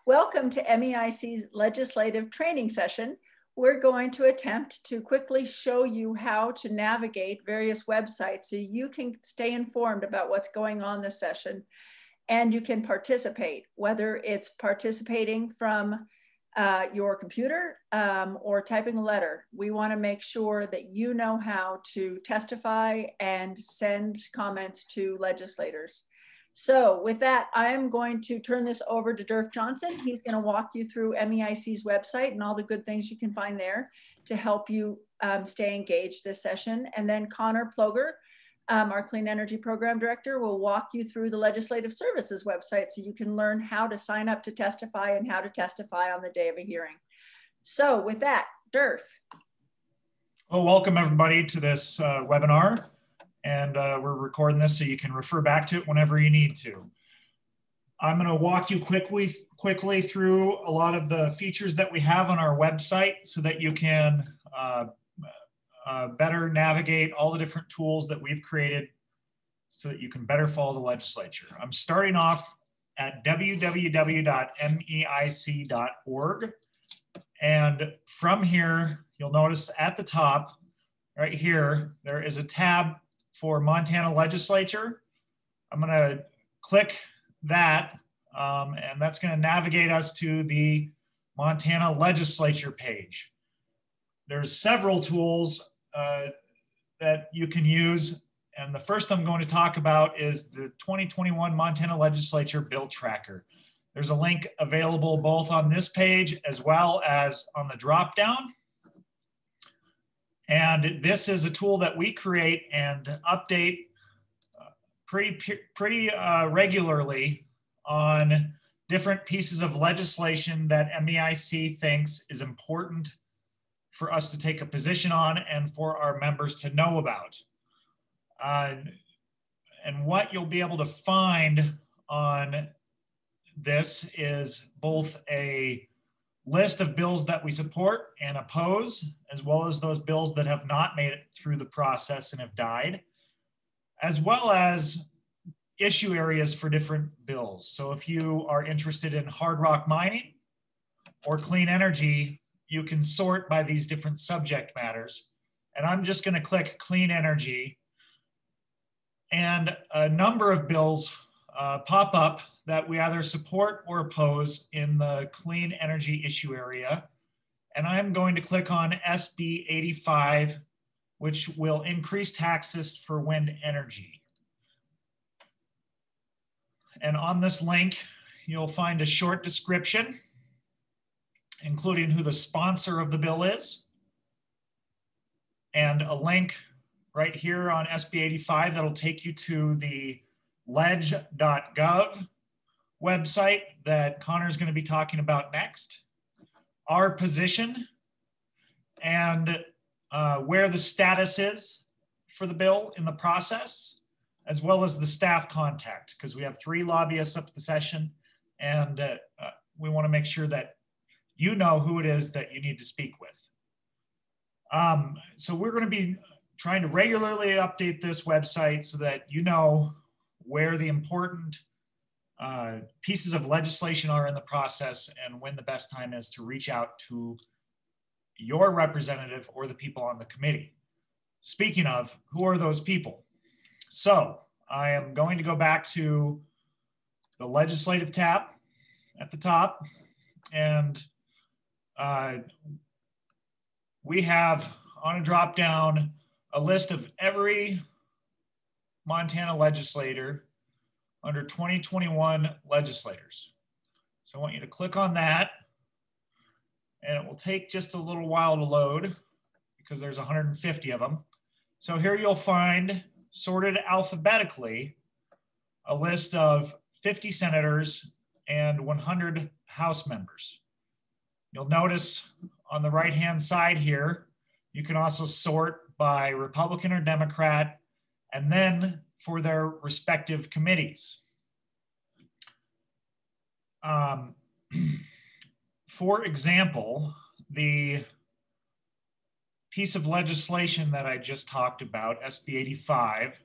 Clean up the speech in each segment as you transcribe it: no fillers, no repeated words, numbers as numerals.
Welcome to MEIC's legislative training session. We're going to attempt to quickly show you how to navigate various websites so you can stay informed about what's going on this session and you can participate, whether it's participating from your computer or typing a letter. We want to make sure that you know how to testify and send comments to legislators. So with that, I'm going to turn this over to Durf Johnson. He's going to walk you through MEIC's website and all the good things you can find there to help you stay engaged this session. And then Connor Ploger, our Clean Energy Program Director, will walk you through the Legislative Services website so you can learn how to sign up to testify and how to testify on the day of a hearing. So with that, Durf. Well, welcome everybody to this webinar. And we're recording this so you can refer back to it whenever you need to. I'm going to walk you quickly through a lot of the features that we have on our website so that you can better navigate all the different tools that we've created so that you can better follow the legislature. I'm starting off at www.meic.org. And from here, you'll notice at the top, right here, there is a tab for Montana Legislature. I'm going to click that, and that's going to navigate us to the Montana Legislature page. There's several tools that you can use, and the first I'm going to talk about is the 2021 Montana Legislature Bill Tracker. There's a link available both on this page as well as on the drop-down. And this is a tool that we create and update pretty regularly on different pieces of legislation that MEIC thinks is important for us to take a position on and for our members to know about. And what you'll be able to find on this is both a list of bills that we support and oppose, as well as those bills that have not made it through the process and have died, as well as issue areas for different bills. So if you are interested in hard rock mining or clean energy, you can sort by these different subject matters. And I'm just going to click clean energy, and a number of bills pop up that we either support or oppose in the clean energy issue area. And I'm going to click on SB 85, which will increase taxes for wind energy. And on this link, you'll find a short description, including who the sponsor of the bill is, and a link right here on SB 85 that'll take you to the leg.gov website that Connor's going to be talking about next, our position, and where the status is for the bill in the process, as well as the staff contact, because we have 3 lobbyists up at the session, and we want to make sure that you know who it is that you need to speak with. So we're going to be trying to regularly update this website so that you know where the important pieces of legislation are in the process and when the best time is to reach out to your representative or the people on the committee. Speaking of, who are those people? So I am going to go back to the legislative tab at the top, and we have on a drop down a list of every Montana legislator under 2021 legislators. So I want you to click on that, and it will take just a little while to load because there's 150 of them. So here you'll find, sorted alphabetically, a list of 50 senators and 100 House members. You'll notice on the right-hand side here, you can also sort by Republican or Democrat, and then for their respective committees. For example, the piece of legislation that I just talked about, SB 85,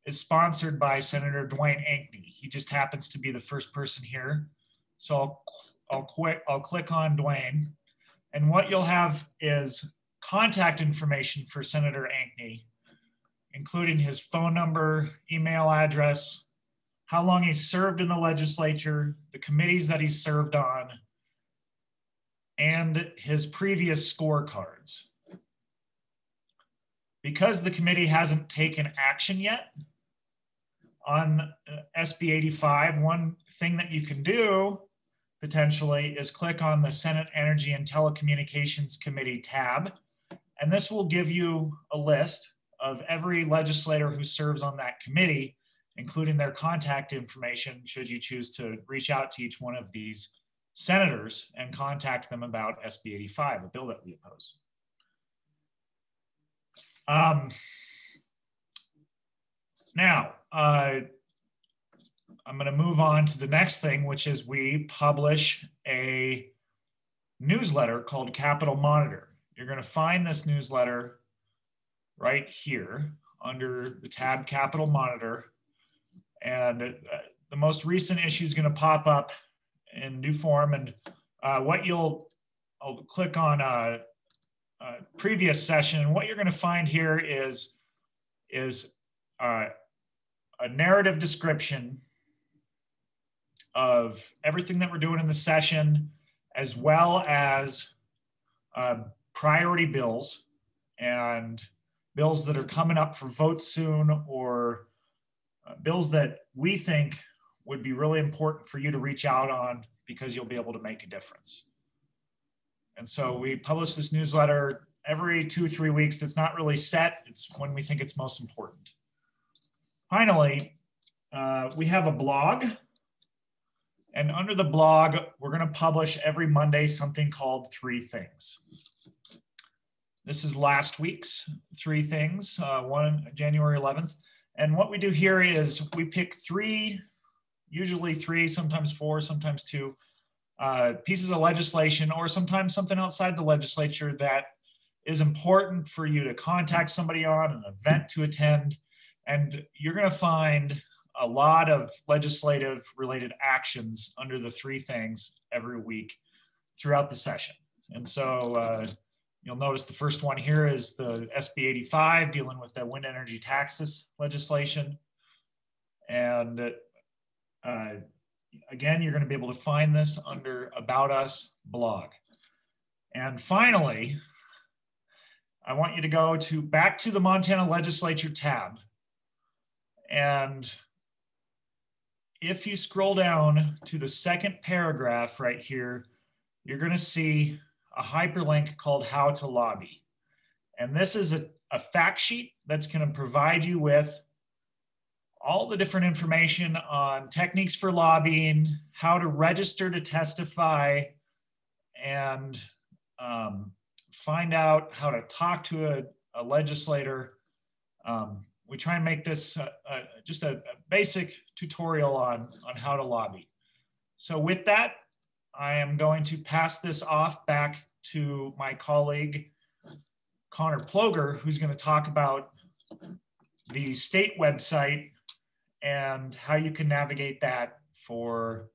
is sponsored by Senator Dwayne Ankeny. He just happens to be the first person here. So I'll click on Dwayne, and what you'll have is contact information for Senator Ankney, including his phone number, email address, how long he's served in the legislature, the committees that he's served on, and his previous scorecards. Because the committee hasn't taken action yet on SB 85, one thing that you can do potentially is click on the Senate Energy and Telecommunications Committee tab, and this will give you a list of every legislator who serves on that committee, including their contact information, should you choose to reach out to each one of these senators and contact them about SB 85, a bill that we oppose. Now, I'm going to move on to the next thing, which is we publish a newsletter called Capitol Monitor. You're going to find this newsletter right here under the tab Capitol Monitor. And the most recent issue is going to pop up in new form. And I'll click on a previous session. And what you're going to find here is a narrative description of everything that we're doing in the session, as well as priority bills and bills that are coming up for vote soon, or bills that we think would be really important for you to reach out on because you'll be able to make a difference. And so we publish this newsletter every 2-3 weeks. That's not really set. It's when we think it's most important. Finally, we have a blog. And under the blog, we're going to publish every Monday something called 3 Things. This is last week's 3 Things, one January 11th. And what we do here is we pick 3, usually 3, sometimes 4, sometimes 2 pieces of legislation, or sometimes something outside the legislature that is important for you to contact somebody on, an event to attend. And you're going to find a lot of legislative related actions under the 3 Things every week throughout the session. And so you'll notice the first one here is the SB 85 dealing with the wind energy taxes legislation. And again, you're going to be able to find this under About Us blog. And finally, I want you to go back to the Montana Legislature tab. And if you scroll down to the second paragraph right here, you're going to see a hyperlink called How to Lobby. And this is a fact sheet that's going to provide you with all the different information on techniques for lobbying, how to register to testify, and find out how to talk to a legislator. We try and make this just a basic tutorial on how to lobby. So with that, I am going to pass this off back to my colleague, Connor Ploger, who's going to talk about the state website and how you can navigate that for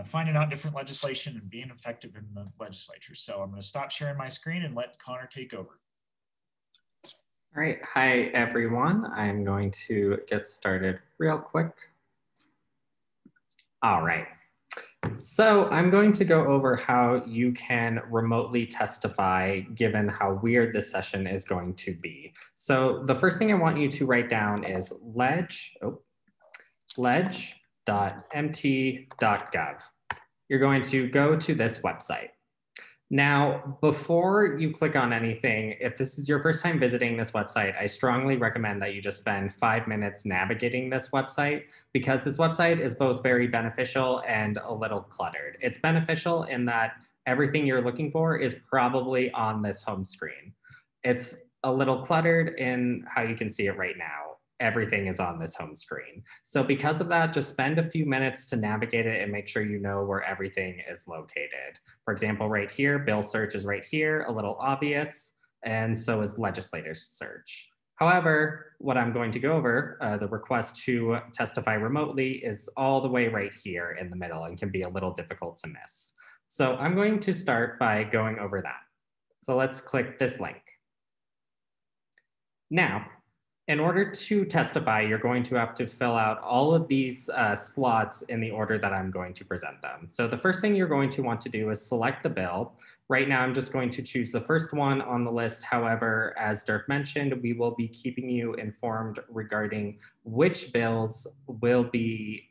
finding out different legislation and being effective in the legislature. So I'm going to stop sharing my screen and let Connor take over. All right, hi everyone. I'm going to get started real quick. All right, so I'm going to go over how you can remotely testify given how weird this session is going to be. So the first thing I want you to write down is ledge.mt.gov. You're going to go to this website. Now, before you click on anything, if this is your first time visiting this website, I strongly recommend that you just spend 5 minutes navigating this website, because this website is both very beneficial and a little cluttered. It's beneficial in that everything you're looking for is probably on this home screen. It's a little cluttered in how you can see it right now. Everything is on this home screen. So because of that, just spend a few minutes to navigate it and make sure you know where everything is located. For example, right here, bill search is right here, a little obvious, and so is legislator search. However, what I'm going to go over, the request to testify remotely, is all the way right here in the middle and can be a little difficult to miss. So I'm going to start by going over that. So let's click this link. Now, in order to testify, you're going to have to fill out all of these slots in the order that I'm going to present them. So the first thing you're going to want to do is select the bill. Right now, I'm just going to choose the first one on the list. However, as Dirk mentioned, we will be keeping you informed regarding which bills MEIC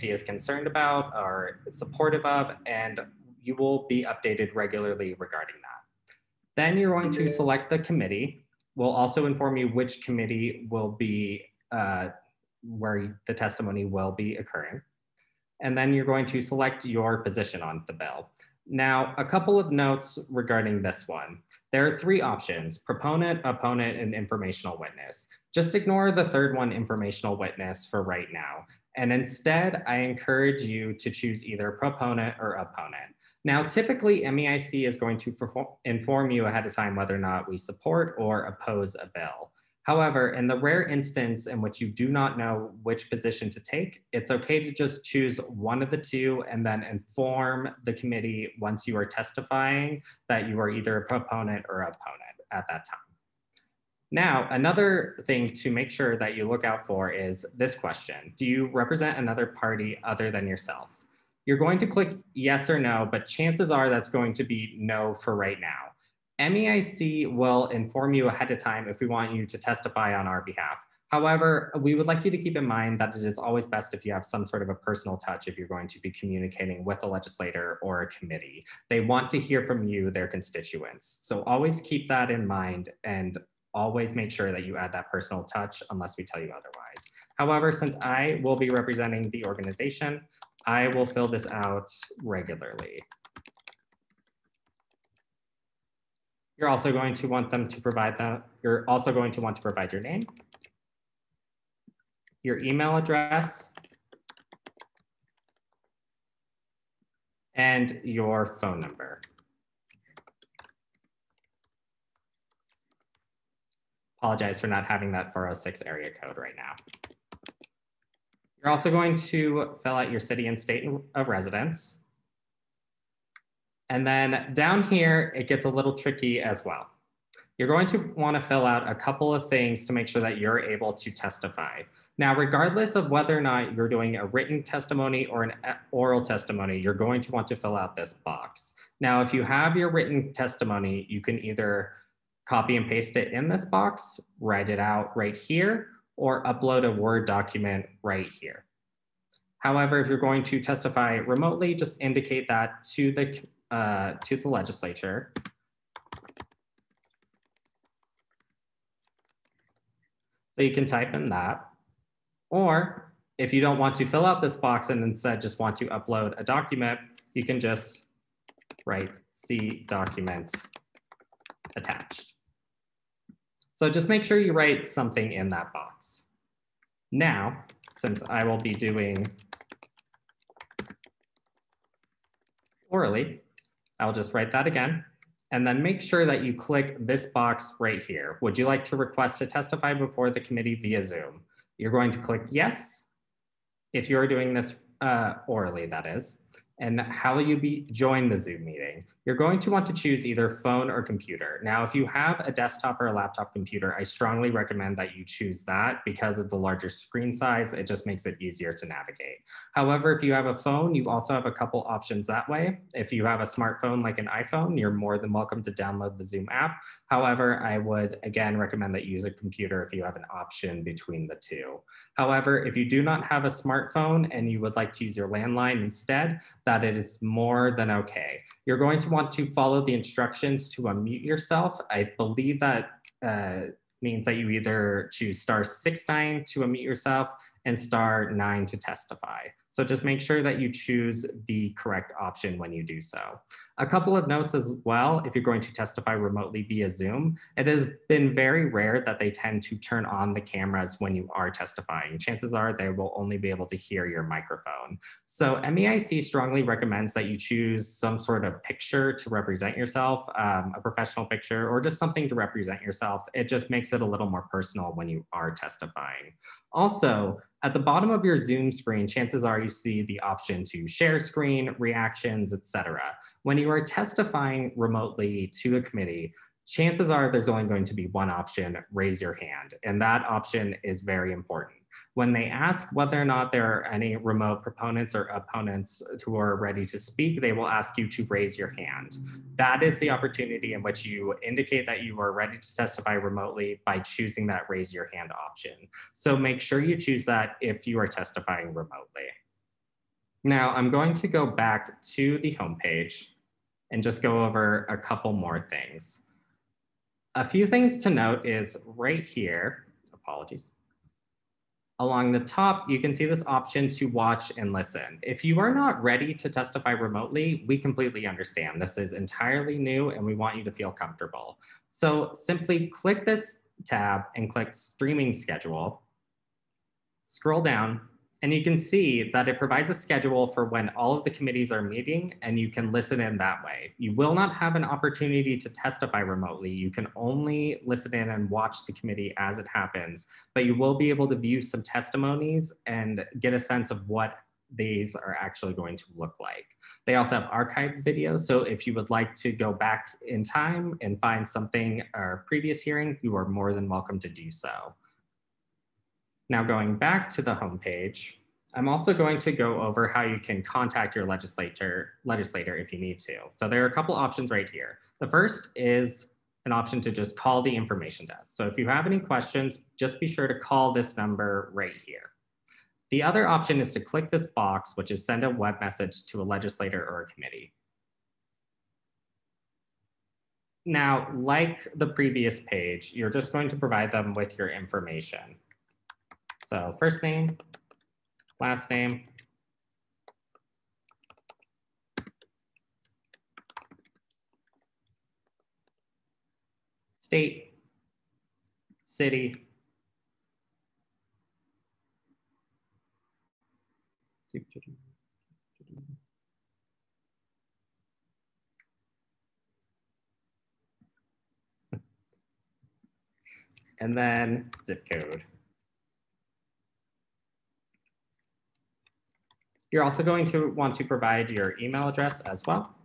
is concerned about or supportive of, and you will be updated regularly regarding that. Then you're going to select the committee. We'll also inform you which committee will be where the testimony will be occurring. And then you're going to select your position on the bill. Now, a couple of notes regarding this one. There are 3 options: proponent, opponent, and informational witness. Just ignore the third one, informational witness, for right now. And instead, I encourage you to choose either proponent or opponent. Now, typically, MEIC is going to inform you ahead of time whether or not we support or oppose a bill. However, in the rare instance in which you do not know which position to take, it's okay to just choose one of the two and then inform the committee once you are testifying that you are either a proponent or opponent at that time. Now, another thing to make sure that you look out for is this question: do you represent another party other than yourself? You're going to click yes or no, but chances are that's going to be no for right now. MEIC will inform you ahead of time if we want you to testify on our behalf. However, we would like you to keep in mind that it is always best if you have some sort of a personal touch if you're going to be communicating with a legislator or a committee. They want to hear from you, their constituents. So always keep that in mind and always make sure that you add that personal touch unless we tell you otherwise. However, since I will be representing the organization, I will fill this out regularly. You're also going to want them to provide that. You're also going to want to provide your name, your email address, and your phone number. Apologize for not having that 406 area code right now. You're also going to fill out your city and state of residence. And then down here, it gets a little tricky as well. You're going to want to fill out a couple of things to make sure that you're able to testify. Now, regardless of whether or not you're doing a written testimony or an oral testimony, you're going to want to fill out this box. Now, if you have your written testimony, you can either copy and paste it in this box, write it out right here, or upload a Word document right here. However, if you're going to testify remotely, just indicate that to the legislature. So you can type in that. Or if you don't want to fill out this box and instead just want to upload a document, you can just write "see document attached." So just make sure you write something in that box. Now, since I will be doing orally, I'll just write that again, and then make sure that you click this box right here. Would you like to request to testify before the committee via Zoom? You're going to click yes, if you're doing this orally, that is. And how will you join the Zoom meeting? You're going to want to choose either phone or computer. Now, if you have a desktop or a laptop computer, I strongly recommend that you choose that because of the larger screen size. It just makes it easier to navigate. However, if you have a phone, you also have a couple options that way. If you have a smartphone like an iPhone, you're more than welcome to download the Zoom app. However, I would again recommend that you use a computer if you have an option between the two. However, if you do not have a smartphone and you would like to use your landline instead, that it is more than okay. You're going to want to follow the instructions to unmute yourself. I believe that means that you either choose *69 to unmute yourself and *9 to testify. So just make sure that you choose the correct option when you do so. A couple of notes as well, if you're going to testify remotely via Zoom, it has been very rare that they tend to turn on the cameras when you are testifying. Chances are they will only be able to hear your microphone. So MEIC strongly recommends that you choose some sort of picture to represent yourself, a professional picture, or just something to represent yourself. It just makes it a little more personal when you are testifying. Also, at the bottom of your Zoom screen, chances are you see the option to share screen, reactions, etc. When you are testifying remotely to a committee, chances are there's only going to be one option, raise your hand, and that option is very important. When they ask whether or not there are any remote proponents or opponents who are ready to speak, they will ask you to raise your hand. That is the opportunity in which you indicate that you are ready to testify remotely by choosing that raise your hand option. So make sure you choose that if you are testifying remotely. Now I'm going to go back to the homepage and just go over a couple more things. A few things to note is right here, apologies. Along the top, you can see this option to watch and listen. If you are not ready to testify remotely, we completely understand. This is entirely new and we want you to feel comfortable. So simply click this tab and click Streaming Schedule. Scroll down and you can see that it provides a schedule for when all of the committees are meeting and you can listen in that way. You will not have an opportunity to testify remotely. You can only listen in and watch the committee as it happens, but you will be able to view some testimonies and get a sense of what these are actually going to look like. They also have archived videos, so if you would like to go back in time and find something or previous hearing, you are more than welcome to do so. Now going back to the homepage, I'm also going to go over how you can contact your legislator if you need to. So there are a couple options right here. The first is an option to just call the information desk. So if you have any questions, just be sure to call this number right here. The other option is to click this box, which is send a web message to a legislator or a committee. Now, like the previous page, you're just going to provide them with your information. So first name, last name, state, city, and then zip code. You're also going to want to provide your email address as well.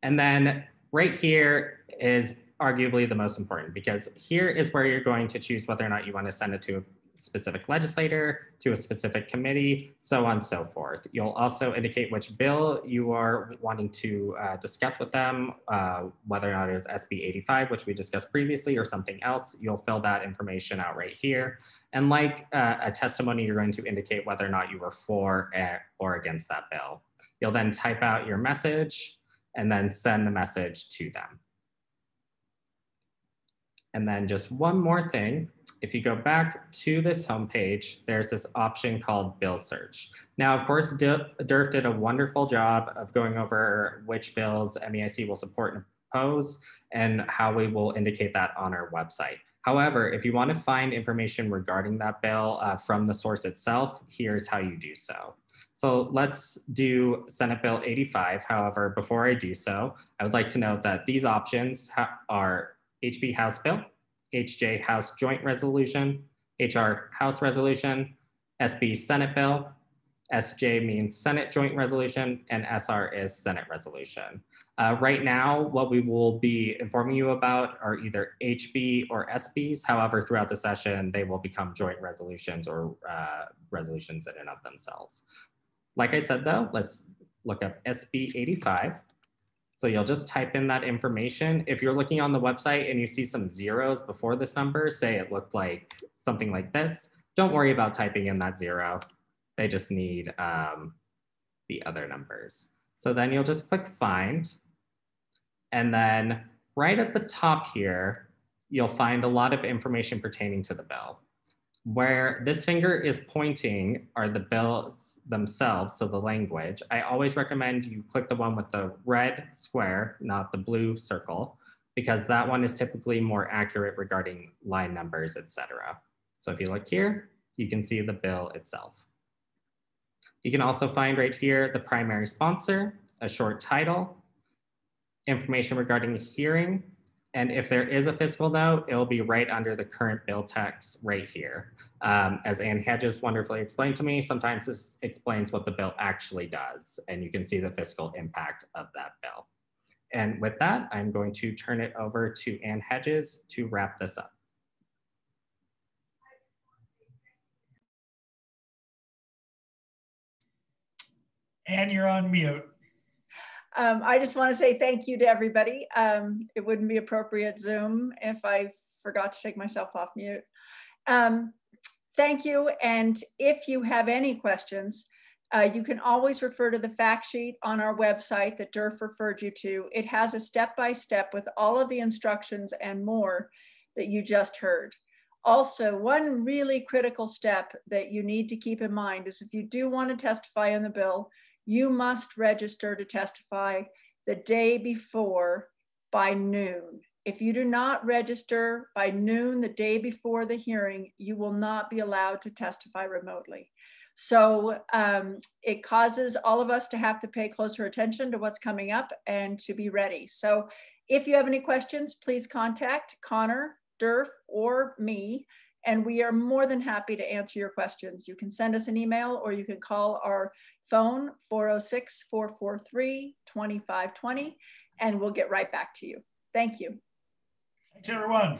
And then right here is arguably the most important, because here is where you're going to choose whether or not you want to send it to a specific legislator, to a specific committee, so on and so forth. You'll also indicate which bill you are wanting to discuss with them, whether or not it's SB 85, which we discussed previously, or something else. You'll fill that information out right here. And like a testimony, you're going to indicate whether or not you were for or against that bill. You'll then type out your message and then send the message to them. And then just one more thing, if you go back to this homepage, there's this option called bill search. Now, of course, DERF did a wonderful job of going over which bills MEIC will support and oppose and how we will indicate that on our website. However, if you want to find information regarding that bill from the source itself, here's how you do so. So let's do Senate Bill 85. However, before I do so, I would like to note that these options are HB House Bill, HJ House Joint Resolution, HR House Resolution, SB Senate Bill, SJ means Senate Joint Resolution, and SR is Senate Resolution. Right now, what we will be informing you about are either HB or SBs. However, throughout the session, they will become joint resolutions or resolutions in and of themselves. Like I said, though, let's look up SB 85. So you'll just type in that information. If you're looking on the website and you see some zeros before this number, say it looked like something like this, don't worry about typing in that zero. They just need the other numbers. So then you'll just click find. And then right at the top here, you'll find a lot of information pertaining to the bill. Where this finger is pointing are the bills themselves, so the language. I always recommend you click the one with the red square, not the blue circle, because that one is typically more accurate regarding line numbers, etc. So if you look here, you can see the bill itself. You can also find right here the primary sponsor, a short title, information regarding the hearing, and if there is a fiscal note, it'll be right under the current bill text right here. As Ann Hedges wonderfully explained to me, sometimes this explains what the bill actually does, and you can see the fiscal impact of that bill. And with that, I'm going to turn it over to Ann Hedges to wrap this up. Ann, you're on mute. I just want to say thank you to everybody. It wouldn't be appropriate Zoom if I forgot to take myself off mute. Thank you. And if you have any questions, you can always refer to the fact sheet on our website that Durf referred you to. It has a step-by-step with all of the instructions and more that you just heard. Also, one really critical step that you need to keep in mind is if you do want to testify on the bill, you must register to testify the day before by noon. If you do not register by noon the day before the hearing, you will not be allowed to testify remotely. So it causes all of us to have to pay closer attention to what's coming up and to be ready. So if you have any questions, please contact Connor, Durf, or me, and we are more than happy to answer your questions. You can send us an email or you can call our phone 406-443-2520, and we'll get right back to you. Thank you. Thanks, everyone.